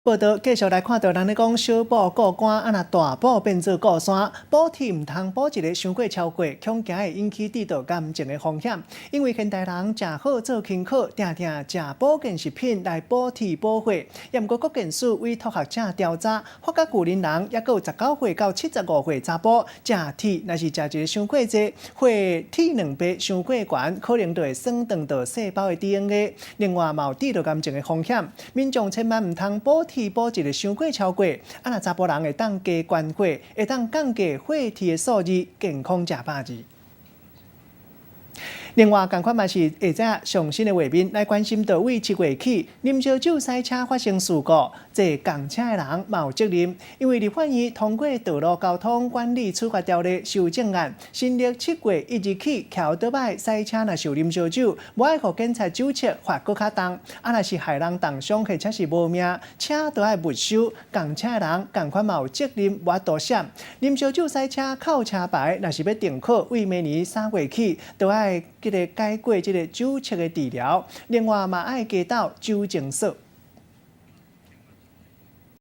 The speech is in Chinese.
报道继续来看到，人咧讲小补过关，若大补变做过山，补贴唔通补一个伤过超过，恐惊会引起低度感情的风险。因为现代人食好做轻巧，定定食保健食品来补铁补血。也毋过，国健署委托学者调查，发觉旧年人也有19岁到75岁查甫食铁，若是食一个伤过济，血铁两倍伤过悬，可能就会损长到细胞的 DNA。另外，嘛有低度感情的风险，民众千万唔通补一个伤过超过，若查甫人会当加关血，会当降低血铁的数字，健康吃饱字。另外，同款嘛是会知上新的画面来关心，到为7月起，啉烧酒赛车发生事故，这共车的人嘛有责任，因为立法院通过《道路交通管理处罚条例》修正案，新历7月1日起，桥倒摆赛车若是有啉烧酒，无爱互警察酒测罚搁较重，若是害人重伤或者是无命，车都要没收。共车的人同款嘛有责任，无法度闪。啉烧酒赛车靠车牌，若是要停考，为明年3月起，都要解过这个酒测的治疗。另外嘛，爱加到酒精锁。